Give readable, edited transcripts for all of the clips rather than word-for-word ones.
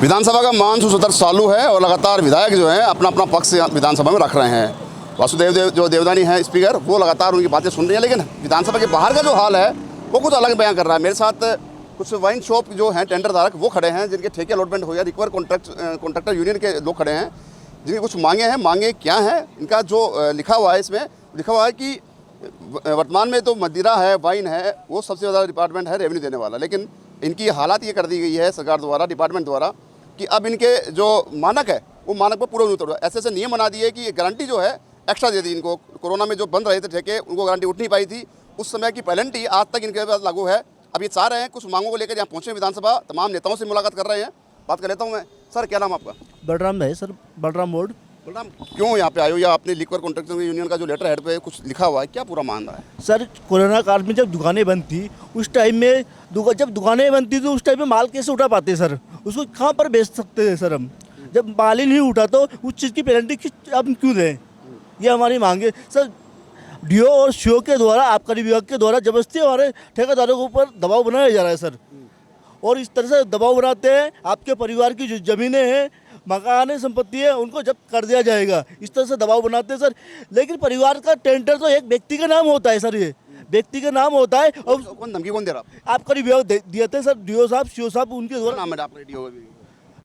विधानसभा का मानसून सत्र चालू है और लगातार विधायक जो हैं अपना अपना पक्ष विधानसभा में रख रहे हैं। वासुदेव जो देवदानी हैं स्पीकर, वो लगातार उनकी बातें सुन रही हैं, लेकिन विधानसभा के बाहर का जो हाल है वो कुछ अलग बयान कर रहा है। मेरे साथ कुछ वाइन शॉप जो हैं टेंडर धारक वो खड़े हैं, जिनके ठेके अलॉटमेंट हो गया, रिक्वर कॉन्ट्रैक्टर यूनियन के लोग खड़े हैं, जिनकी कुछ मांगे हैं। मांगे क्या हैं, इनका जो लिखा हुआ है, इसमें लिखा हुआ है कि वर्तमान में तो मदिरा है, वाइन है, वो सबसे ज़्यादा डिपार्टमेंट है रेवेन्यू देने वाला, लेकिन इनकी हालात ये कर दी गई है सरकार द्वारा, डिपार्टमेंट द्वारा, कि अब इनके जो मानक है वो मानक पर पूरा नहीं उतर रहा। ऐसे नियम बना दिए कि गारंटी जो है एक्स्ट्रा दे दी इनको। कोरोना में जो बंद रहे थे ठेके, उनको गारंटी उठ नहीं पाई थी, उस समय की पेनल्टी आज तक इनके पास लागू है। अब ये चाह रहे हैं, कुछ मांगों को लेकर यहाँ पहुँचे विधानसभा, तमाम नेताओं से मुलाकात कर रहे हैं। बात कर लेता हूँ मैं। सर, क्या नाम आपका? बलराम है सर, बलराम मोड। बलराम, क्यों यहाँ पे आए हो, या अपने लिक्वर कॉन्ट्रैक्टर यूनियन का जो लेटर हेड पे कुछ लिखा हुआ है, क्या पूरा मामला है? सर, कोरोना काल में जब दुकानें बंद थी, उस टाइम में जब दुकानें बंद थी तो उस टाइम में माल कैसे उठा पाते सर? उसको कहाँ पर बेच सकते हैं सर हम? जब माल ही नहीं उठा तो उस चीज़ की पेनल्टी हम क्यों दें? ये हमारी मांग है सर। डीओ और सीओ के द्वारा, आबकारी विभाग के द्वारा जबरदस्ती हमारे ठेकेदारों के ऊपर दबाव बनाया जा रहा है सर। और इस तरह से दबाव बनाते हैं, आपके परिवार की जो ज़मीनें हैं, मकान है, संपत्ति है, उनको जब्त कर दिया जाएगा, इस तरह से दबाव बनाते हैं सर। लेकिन परिवार का टेंडर तो एक व्यक्ति का नाम होता है सर, ये व्यक्ति का नाम होता है। और कौन धमकी कौन दे रहा है? आबकारी विभाग दिए थे सर, डीओ साहब, सीओ साहब, उनके द्वारा। नाम है आपका डीओ?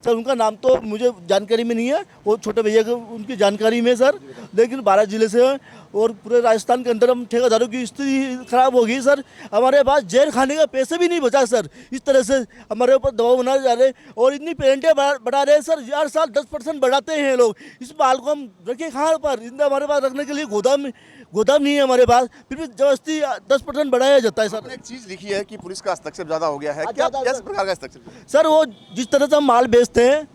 सर, उनका नाम तो मुझे जानकारी में नहीं है, वो छोटे भैया को उनकी जानकारी में सर। लेकिन 12 जिले से हैं और पूरे राजस्थान के अंदर हम ठेकेदारों की स्थिति खराब हो गई सर। हमारे पास जेल खाने का पैसे भी नहीं बचा सर। इस तरह से हमारे ऊपर दबाव बनाए जा रहे हैं और इतनी पेनल्टियाँ बढ़ा रहे हैं सर। हर साल 10% बढ़ाते हैं लोग। इस माल को हम रखें कहाँ पर? इनका हमारे पास रखने के लिए गोदाम नहीं है हमारे पास, फिर भी जबरदस्ती 10% बढ़ाया जाता है सर। एक चीज़ लिखी है कि पुलिस का हस्तक्षेप ज़्यादा हो गया है, क्या किस प्रकार का हस्तक्षेप? सर, वो जिस तरह से हम माल बेचते हैं,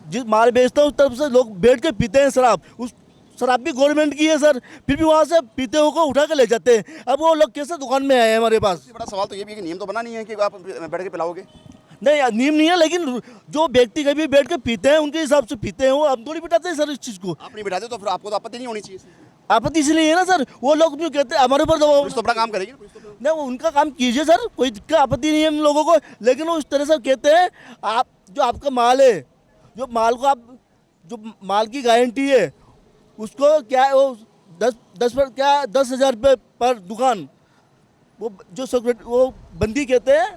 जिस माल बेचते हैं उस तरफ से लोग बैठ के पीते हैं शराब। उस शराब भी गवर्नमेंट की है सर, फिर भी वहाँ से पीते हुए को उठा के ले जाते हैं। अब वो लोग कैसे दुकान में आए हैं हमारे पास? बड़ा सवाल तो ये भी है कि नियम तो बना नहीं है कि आप बैठ के पिलाओगे। नहीं, नियम नहीं है, लेकिन जो व्यक्ति कभी बैठ के पीते हैं उनके हिसाब से पीते हैं, वो हम थोड़ी बिठाते हैं सर इस चीज़ को। आप नहीं बिठाते तो फिर आपको तो आपत्ति नहीं होनी चाहिए। आपत्ति इसलिए है ना सर, वो लोग क्यों कहते हैं हमारे ऊपर दबाव? पुलिस तो अपना काम करेगी। नहीं, वो उनका काम कीजिए सर, कोई दिक्कत आपत्ति नहीं है हम लोगों को। लेकिन वो इस तरह से कहते हैं, आप जो आपका माल है, जो माल को आप, जो माल की गारंटी है, उसको क्या है, वो 10,000 रुपये पर दुकान, वो जो सेक्रेटरी, वो बंदी कहते हैं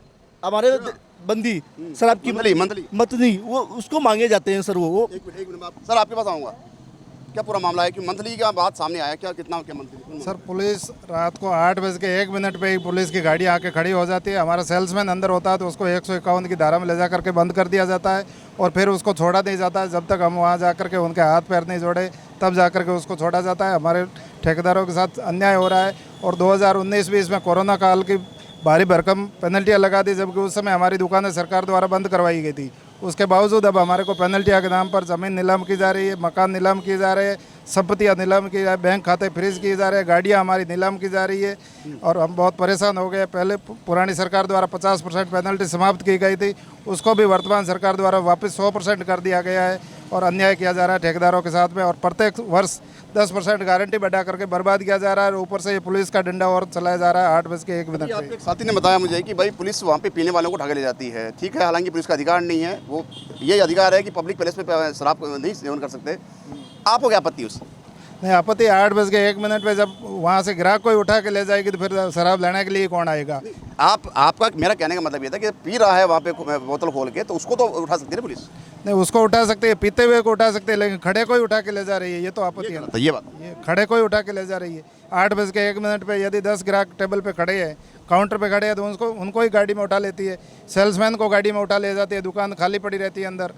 हमारे, बंदी शराब की मंथली वो उसको मांगे जाते हैं सर। वो एक मिनट सर, आपके पास आऊँगा। क्या पूरा मामला है कि मंथली का बात सामने आया? क्या कितना क्या मंथली? सर, पुलिस रात को 8:01 पे ही पुलिस की गाड़ी आके खड़ी हो जाती है। हमारा सेल्समैन अंदर होता है तो उसको 151 की धारा में ले जा करके बंद कर दिया जाता है और फिर उसको छोड़ा नहीं जाता है जब तक हम वहाँ जा करके उनके हाथ पैर नहीं जोड़े, तब जा करके उसको छोड़ा जाता है। हमारे ठेकेदारों के साथ अन्याय हो रहा है और 2019 भी इसमें कोरोना काल की भारी भरकम पेनल्टियाँ लगा दी, जबकि उस समय हमारी दुकानें सरकार द्वारा बंद करवाई गई थी। उसके बावजूद अब हमारे को पेनल्टियाँ के नाम पर ज़मीन नीलाम की जा रही है, मकान नीलाम किए जा रहे हैं, संपत्तियाँ नीलाम की जा रही है, बैंक खाते फ्रीज किए जा रहे हैं, गाड़ियाँ हमारी नीलाम की जा रही है और हम बहुत परेशान हो गए। पहले पुरानी सरकार द्वारा 50% पेनल्टी समाप्त की गई थी, उसको भी वर्तमान सरकार द्वारा वापस 100% कर दिया गया है और अन्याय किया जा रहा है ठेकेदारों के साथ में। और प्रत्येक वर्ष 10% गारंटी बढ़ा करके बर्बाद किया जा रहा है और ऊपर से ये पुलिस का डंडा और चलाया जा रहा है 8:01 पे। आपके साथी ने बताया मुझे कि भाई पुलिस वहाँ पे पीने वालों को उठा के ले जाती है। ठीक है, हालांकि पुलिस का अधिकार नहीं है, वो ये अधिकार है कि पब्लिक प्लेस पे शराब नहीं सेवन कर सकते। आपको क्या आपत्ति उससे? नहीं, आपत्ति 8:01 पे जब वहाँ से ग्राहक कोई उठा के ले जाएगी तो फिर शराब लेने के लिए कौन आएगा? आपका मेरा कहने का मतलब ये था कि पी रहा है वहाँ पे बोतल खोल के, तो उसको तो उठा सकती है ना पुलिस? नहीं, उसको उठा सकते हैं, पीते हुए को उठा सकते हैं, लेकिन खड़े कोई उठा के ले जा रही है, ये तो आपत्ति है। ये बात, ये खड़े कोई उठा के ले जा रही है। 8:01 पे यदि 10 ग्राहक टेबल पे खड़े हैं, काउंटर पे खड़े हैं, तो उनको ही गाड़ी में उठा लेती है। सेल्समैन को गाड़ी में उठा ले जाती है, दुकान खाली पड़ी रहती है, अंदर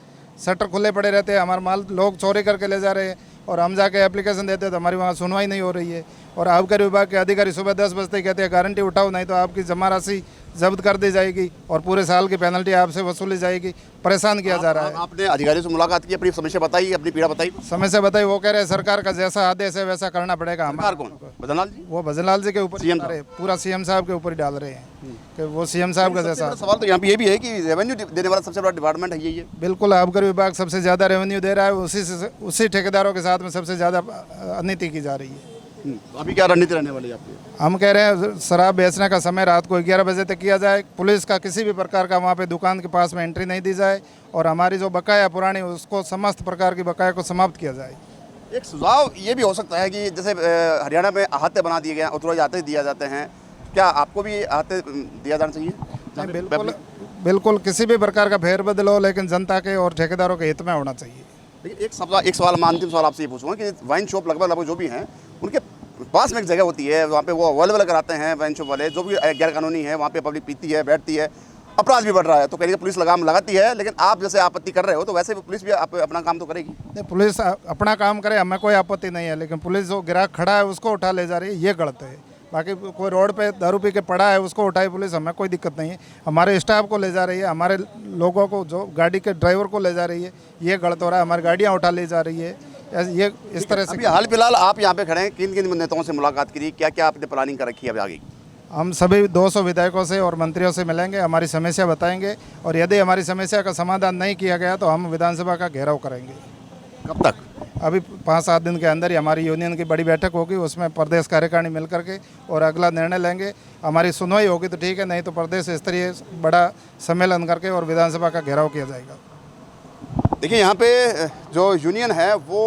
शटर खुले पड़े रहते हैं, हमारा माल लोग चोरी करके ले जा रहे हैं और हम जाके एप्लीकेशन देते हैं तो हमारी वहाँ सुनवाई नहीं हो रही है। और आबकारी विभाग के अधिकारी सुबह 10 बजते ही कहते हैं गारंटी उठाओ, नहीं तो आपकी जमा राशि जब्त कर दी जाएगी और पूरे साल की पेनल्टी आपसे वसूली जाएगी। परेशान किया जा रहा है। आपने अधिकारियों से मुलाकात की, अपनी समस्या बताई, अपनी पीड़ा बताई? समस्या बताई, वो कह रहे हैं सरकार का जैसा आदेश है वैसा करना पड़ेगा। सरकार कौन? भजनलाल जी? वो भजनलाल जी के ऊपर पूरा सीएम साहब के ऊपर ही डाल रहे हैं कि वो सीएम साहब का जैसा। सवाल तो यहाँ पे ये भी है कि रेवेन्यू देने वाला सबसे बड़ा डिपार्टमेंट है ये। बिल्कुल, आबकारी विभाग सबसे ज़्यादा रेवेन्यू दे रहा है, उसी ठेकेदारों के साथ में सबसे ज़्यादा अनिति की जा रही है। अभी क्या रणनीति रहने वाली है आपकी? हम कह रहे हैं शराब बेचने का समय रात को 11 बजे तक किया जाए, पुलिस का किसी भी प्रकार का वहाँ पे दुकान के पास में एंट्री नहीं दी जाए और हमारी जो बकाया पुरानी उसको समस्त प्रकार की बकाया को समाप्त किया जाए। एक सुझाव ये भी हो सकता है कि जैसे हरियाणा में अहाते बना दिए गए हैं, उत्तराज अहाते दिया जाते हैं, क्या आपको भी अहाते दिया जाना चाहिए? नहीं, बिल्कुल किसी भी प्रकार का फेरबदल हो, लेकिन जनता के और ठेकेदारों के हित में होना चाहिए। लेकिन एक सवाल मैं अंतिम सवाल आपसे ये पूछूंगा कि वाइन शॉप लगभग जो भी हैं उनके पास में एक जगह होती है, वहाँ पे वो अवेलेबल कराते हैं वाइन शॉप वाले, जो भी गैर कानूनी है वहाँ पे पब्लिक पीती है, बैठती है, अपराध भी बढ़ रहा है, तो कहीं पुलिस लगाम लगाती है, लेकिन आप जैसे आपत्ति कर रहे हो तो वैसे भी पुलिस भी अपना काम तो करेगी। नहीं, पुलिस अपना काम करे, हमें कोई आपत्ति नहीं है, लेकिन पुलिस जो ग्राहक खड़ा है उसको उठा ले जा रही है, ये गलत है। बाकी कोई रोड पे दारू पी के पड़ा है उसको उठाई पुलिस, हमें कोई दिक्कत नहीं है। हमारे स्टाफ को ले जा रही है, हमारे लोगों को, जो गाड़ी के ड्राइवर को ले जा रही है, ये गलत हो रहा है। हमारी गाड़ियाँ उठा ले जा रही है, ये इस तरह से। अभी हाल फिलहाल आप यहाँ पे खड़े हैं, किन किन नेताओं से मुलाकात करी, क्या क्या आपने प्लानिंग कर रखी है अभी आगे? हम सभी 200 विधायकों से और मंत्रियों से मिलेंगे, हमारी समस्या बताएंगे और यदि हमारी समस्या का समाधान नहीं किया गया तो हम विधानसभा का घेराव करेंगे। कब तक? अभी 5-7 दिन के अंदर ही हमारी यूनियन की बड़ी बैठक होगी, उसमें प्रदेश कार्यकारिणी मिल करके और अगला निर्णय लेंगे। हमारी सुनवाई होगी तो ठीक है, नहीं तो प्रदेश स्तरीय बड़ा सम्मेलन करके और विधानसभा का घेराव किया जाएगा। देखिए यहाँ पे जो यूनियन है वो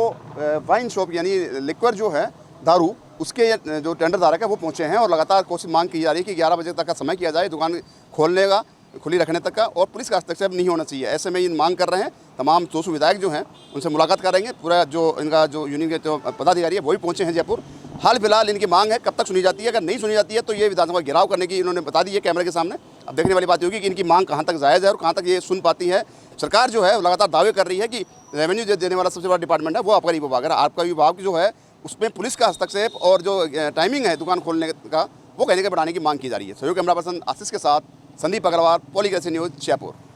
वाइन शॉप यानी लिक्वर जो है दारू, उसके जो टेंडर धारक है वो पहुँचे हैं और लगातार कोशिश मांग की जा रही है कि 11 बजे तक का समय किया जाए दुकान खोलने का, खुली रखने तक का, और पुलिस का हस्तक्षेप नहीं होना चाहिए। ऐसे में ये मांग कर रहे हैं। तमाम 200 विधायक जो हैं उनसे मुलाकात करेंगे। पूरा जो इनका जो यूनियन के जो पदाधिकारी है वही पहुँचे हैं जयपुर। हाल फिलहाल इनकी मांग है, कब तक सुनी जाती है? अगर नहीं सुनी जाती है तो ये विधानसभा घेराव करने की इन्होंने बता दी है कैमरे के सामने। अब देखने वाली बात होगी कि इनकी मांग कहाँ तक जायज़ है और कहाँ तक ये सुन पाती है। सरकार जो है लगातार दावे कर रही है कि रेवेन्यू देने वाला सबसे बड़ा डिपार्टमेंट है वो आबकारी विभाग है। आबकारी विभाग जो है उसमें पुलिस का हस्तक्षेप और जो टाइमिंग है दुकान खोलने का वो कहने के बढ़ाने की मांग की जा रही है। सहयोग कैमरा पर्सन आशीष के साथ संदीप अग्रवाल, पॉलीग्रेसी न्यूज़, जयपुर।